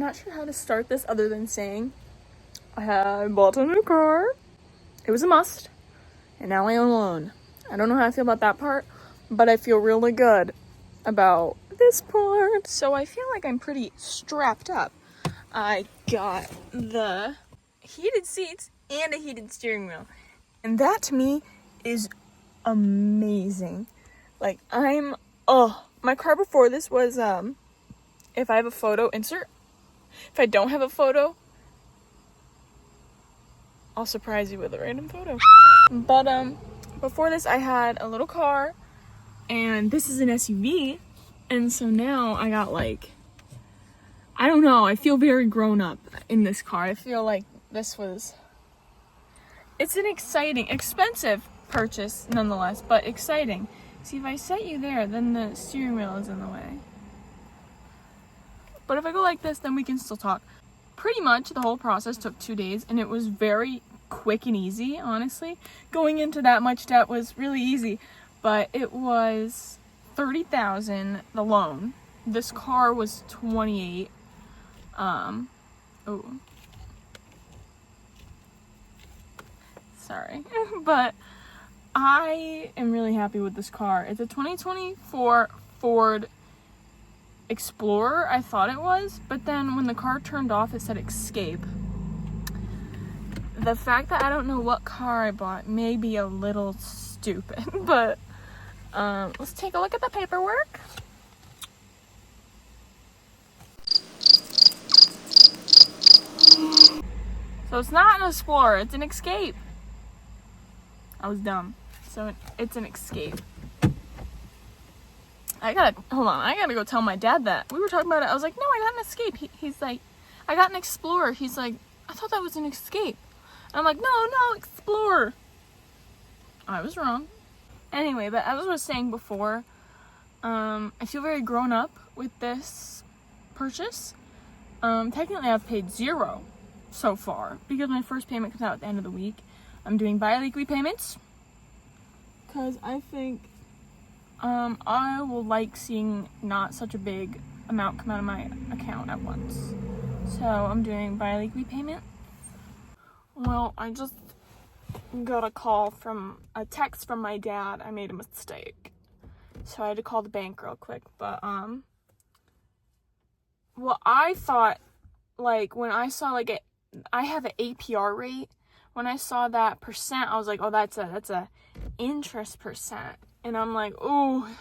I'm not sure how to start this other than saying I bought a new car. It was a must. And now I own a loan. I don't know how I feel about that part, but I feel really good about this part. So I feel like I'm pretty strapped up. I got the heated seats and a heated steering wheel. And that to me is amazing. Like my car before this was if I have a photo, insert. If I don't have a photo, I'll surprise you with a random photo. But before this I had a little car, and this is an SUV, and so now I got like, I don't know, I feel very grown up in this car. I feel like it's an exciting, expensive purchase nonetheless, but exciting. See, if I set you there, then the steering wheel is in the way. But if I go like this, then we can still talk. Pretty much the whole process took 2 days, and it was very quick and easy, honestly. Going into that much debt was really easy, but it was $30,000 the loan. This car was $28,000. Sorry. But I am really happy with this car. It's a 2024 Ford Explorer, I thought it was, but then when the car turned off, it said Escape. The fact that I don't know what car I bought may be a little stupid, but let's take a look at the paperwork. So it's not an Explorer, it's an Escape. I was dumb. So it's an Escape. I gotta go tell my dad that. We were talking about it. I was like, no, I got an Escape. He's like, I got an Explorer. He's like, I thought that was an Escape. And I'm like, no, Explorer. I was wrong. Anyway, but as I was saying before, I feel very grown up with this purchase. Technically I've paid $0 so far because my first payment comes out at the end of the week. I'm doing bi-weekly payments because I think I will like seeing not such a big amount come out of my account at once. So I'm doing bi-weekly payment. Well, I just got a text from my dad. I made a mistake. So I had to call the bank real quick. But, well, I thought, like, when I saw, like, I have an APR rate. When I saw that percent, I was like, oh, that's a interest percent. And I'm like, oh.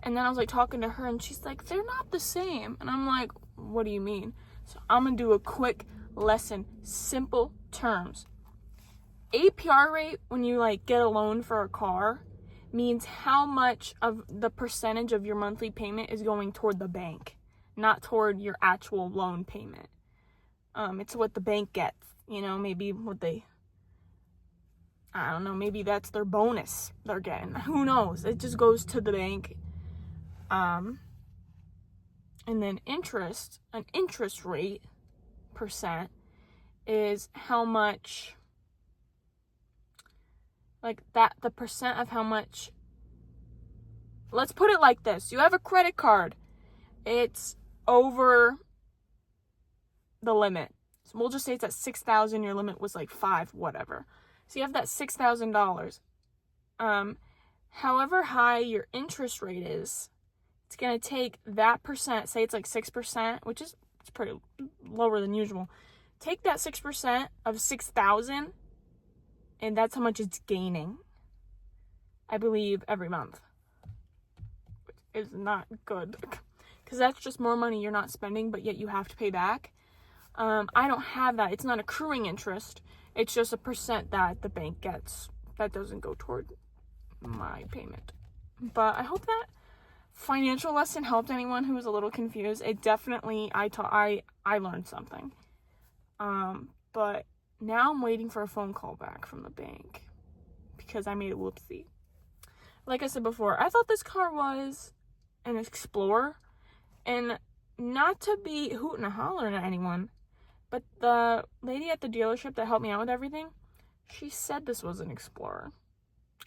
And then I was like talking to her, and she's like, they're not the same. And I'm like, what do you mean? So I'm gonna do a quick lesson, simple terms. APR rate, when you like get a loan for a car, means how much of the percentage of your monthly payment is going toward the bank, not toward your actual loan payment. It's what the bank gets, maybe I don't know, maybe that's their bonus they're getting. Who knows? It just goes to the bank. And then an interest rate percent is how much, like that, the percent of how much, let's put it like this. You have a credit card. It's over the limit. So we'll just say it's at $6,000. Your limit was like $5,000, whatever. So you have that $6,000. However high your interest rate is, it's going to take that percent, say it's like 6%, which is it's pretty lower than usual. Take that 6% of 6,000, and that's how much it's gaining, I believe, every month. Which is not good, because that's just more money you're not spending, but yet you have to pay back. I don't have that. It's not accruing interest. It's just a percent that the bank gets that doesn't go toward my payment. But I hope that financial lesson helped anyone who was a little confused. It definitely, I learned something. But now I'm waiting for a phone call back from the bank because I made a whoopsie. Like I said before, I thought this car was an Explorer, and not to be hooting and hollering at anyone, but the lady at the dealership that helped me out with everything, she said this was an Explorer.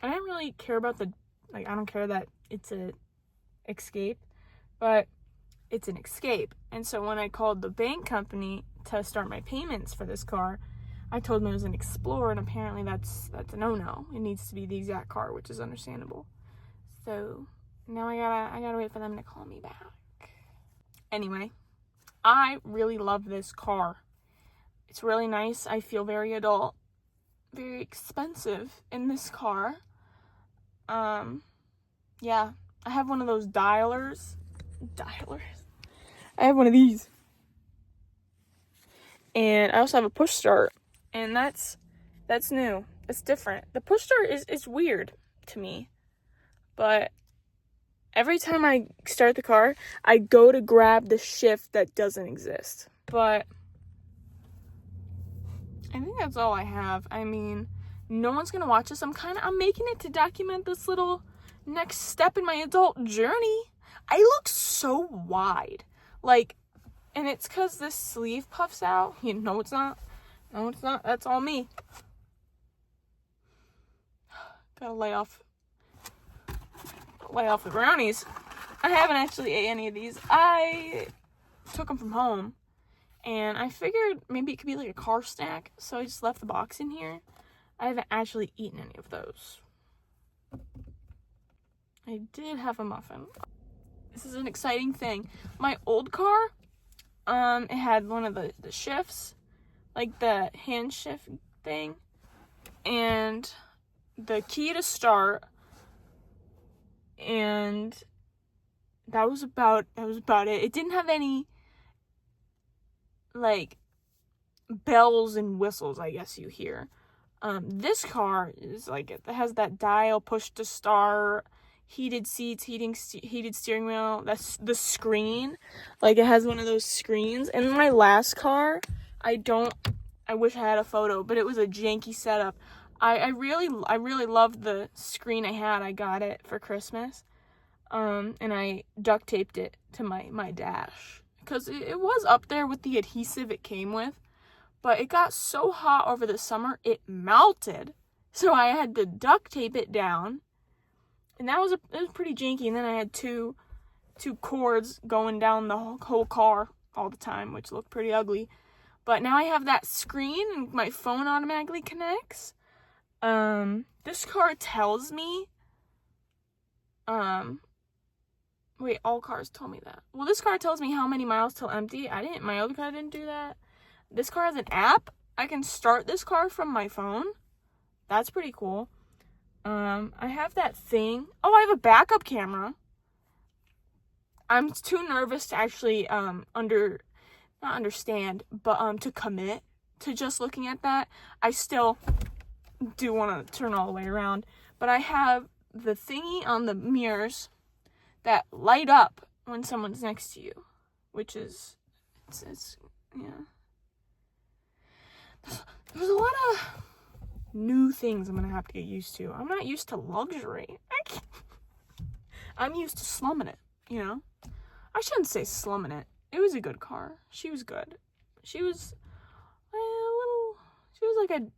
I didn't really care about I don't care that it's a Escape, but it's an Escape. And so when I called the bank company to start my payments for this car, I told them it was an Explorer, and apparently that's a no-no. It needs to be the exact car, which is understandable. So now I gotta wait for them to call me back. Anyway, I really love this car. It's really nice. I feel very adult, very expensive in this car. Yeah, I have one of those dialers. I have one of these. And I also have a push start, and that's new. It's different. The push start is weird to me, but every time I start the car, I go to grab the shift that doesn't exist. But I think that's all I have. I mean, no one's gonna watch this. I'm making it to document this little next step in my adult journey. I look so wide, like, and it's because this sleeve puffs out. No, it's not. No, it's not. That's all me. Gotta lay off the brownies. I haven't actually ate any of these. I took them from home, and I figured maybe it could be like a car snack, so I just left the box in here. I haven't actually eaten any of those. I did have a muffin. This is an exciting thing. My old car, it had one of the shifts, like the hand shift thing, and the key to start, and that was about it. It didn't have any, like, bells and whistles, I guess you hear. This car is like, it has that dial, push to start, heated seats, heated steering wheel. That's the screen. Like, it has one of those screens. And my last car, I wish I had a photo, but it was a janky setup. I really loved the screen I had. I got it for Christmas. And I duct taped it to my dash, because it was up there with the adhesive it came with, but it got so hot over the summer it melted, so I had to duct tape it down, and it was pretty janky. And then I had two cords going down the whole car all the time, which looked pretty ugly. But now I have that screen, and my phone automatically connects. This car tells me, wait, all cars told me that. Well, this car tells me how many miles till empty. My other car didn't do that. This car has an app. I can start this car from my phone. That's pretty cool. I have that thing. Oh, I have a backup camera. I'm too nervous to actually, not understand, but, to commit to just looking at that. I still do want to turn all the way around, but I have the thingy on the mirrors that light up when someone's next to you, which is, yeah. There's a lot of new things I'm gonna have to get used to. I'm not used to luxury. I'm used to slumming it, you know? I shouldn't say slumming it. It was a good car. She was good. She was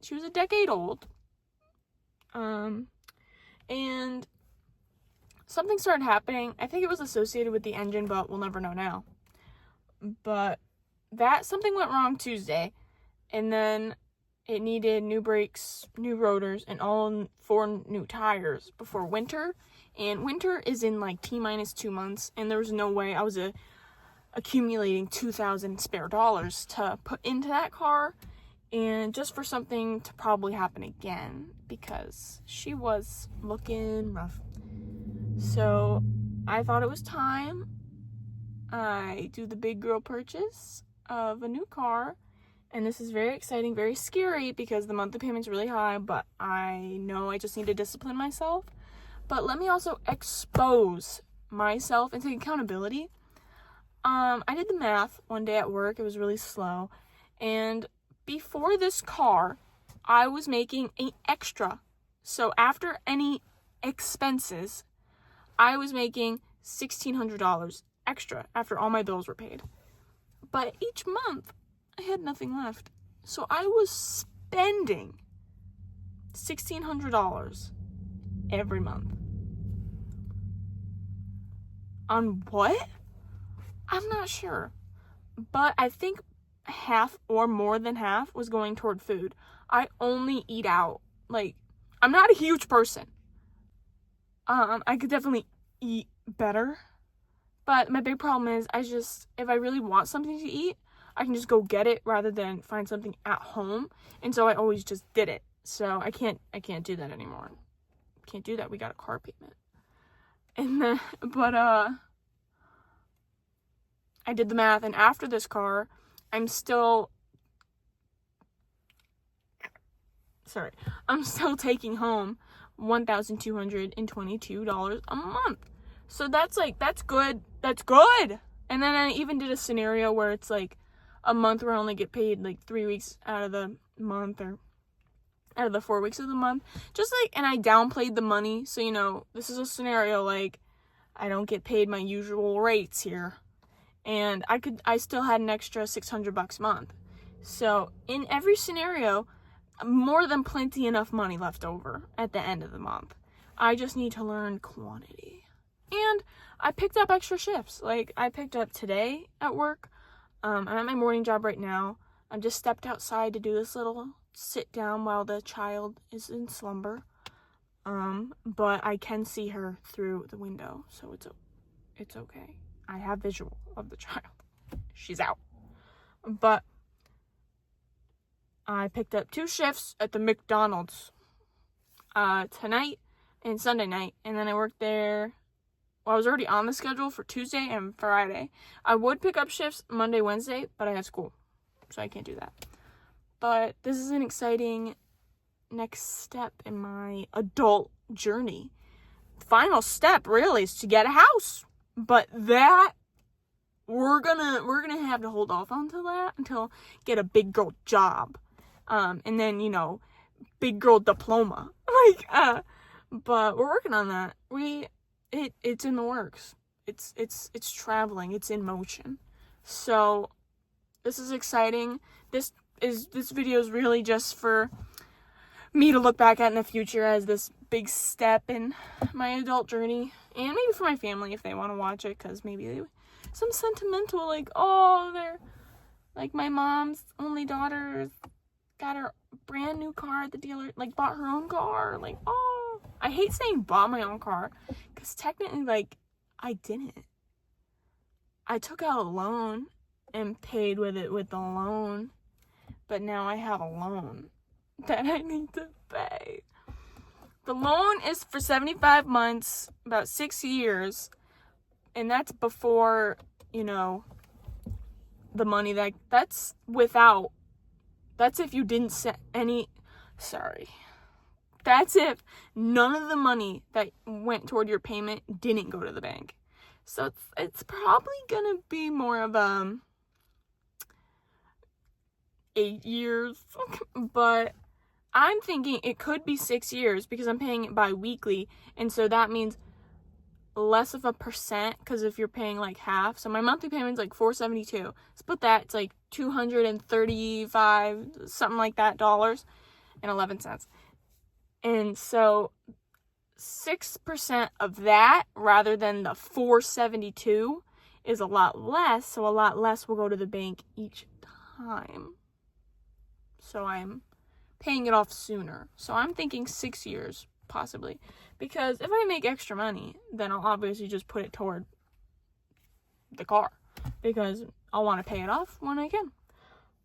she was a decade old. And something started happening. I think it was associated with the engine, but we'll never know now. But something went wrong Tuesday, and then it needed new brakes, new rotors, and all 4 new tires before winter. And winter is in like T-minus 2 months, and there was no way I was accumulating $2,000 spare dollars to put into that car, and just for something to probably happen again, because she was looking rough. So I thought it was time I do the big girl purchase of a new car. And this is very exciting, very scary, because the monthly payment's really high, but I know I just need to discipline myself. But let me also expose myself and take accountability. I did the math one day at work. It was really slow. And before this car, I was making an extra. So after any expenses, I was making $1,600 extra after all my bills were paid. But each month, I had nothing left. So I was spending $1,600 every month. On what? I'm not sure. But I think half or more than half was going toward food. I only eat out. Like, I'm not a huge person. I could definitely eat better. But my big problem is if I really want something to eat, I can just go get it rather than find something at home. And so I always just did it. So I can't do that anymore. Can't do that. We got a car payment. And then, but I did the math, and after this car, I'm still taking home $1,222 a month. So that's good. That's good. And then I even did a scenario where it's like a month where I only get paid like 3 weeks out of the month, or out of the 4 weeks of the month. And I downplayed the money. So, this is a scenario like I don't get paid my usual rates here. And I still had an extra $600 a month. So in every scenario, more than plenty enough money left over at the end of the month. I just need to learn quantity. And I picked up extra shifts. Like, I picked up today at work. I'm at my morning job right now. I just stepped outside to do this little sit down while the child is in slumber. But I can see her through the window, so it's okay. I have visual of the child. She's out. But I picked up 2 shifts at the McDonald's tonight and Sunday night, and then I worked there. Well, I was already on the schedule for Tuesday and Friday. I would pick up shifts Monday, Wednesday, but I had school, so I can't do that. But this is an exciting next step in my adult journey. Final step really is to get a house. But that we're gonna have to hold off until get a big girl job. And then, big girl diploma. But we're working on that. It's in the works. It's traveling. It's in motion. So this is exciting. This video is really just for me to look back at in the future as this big step in my adult journey, and maybe for my family if they want to watch it, because maybe some sentimental, they're like, my mom's only daughter got her brand new car at the dealer, bought her own car, I hate saying bought my own car, because technically, I didn't. I took out a loan and paid with it with the loan, but now I have a loan that I need to pay. The loan is for 75 months, about 6 years, and that's before, the money that's without, that's if you didn't set that's if none of the money that went toward your payment didn't go to the bank. So it's probably gonna be more of 8 years, but I'm thinking it could be 6 years because I'm paying it bi-weekly, and so that means less of a percent, because if you're paying half, so my monthly payment's $472. Split that, it's $235, something like that, dollars and 11 cents. And so 6% of that rather than the $472 is a lot less, so a lot less will go to the bank each time. So I'm paying it off sooner. So I'm thinking 6 years, possibly. Because if I make extra money, then I'll obviously just put it toward the car. Because I'll want to pay it off when I can.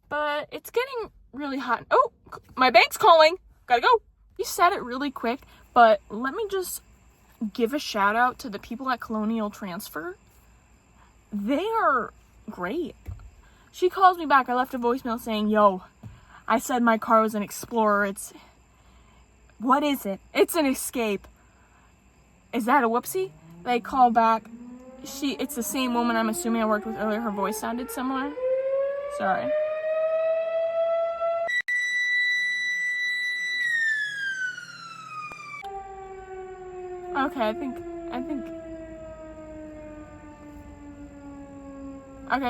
But it's getting really hot. Oh, my bank's calling. Gotta go. You said it really quick, but let me just give a shout out to the people at Colonial Transfer. They are great. She calls me back. I left a voicemail saying, yo, I said my car was an Explorer. What is it? It's an Escape. Is that a whoopsie? They call back. It's the same woman I'm assuming I worked with earlier. Her voice sounded similar. Sorry. Okay, I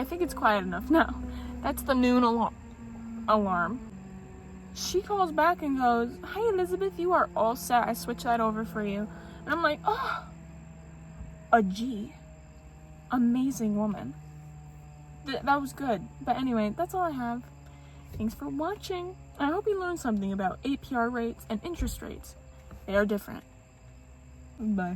think it's quiet enough now. That's the noon alarm. She calls back and goes, hi Elizabeth, you are all set. I switched that over for you. And I'm like, oh, a G. Amazing woman. That was good. But anyway, that's all I have. Thanks for watching. I hope you learned something about APR rates and interest rates. They are different. Bye.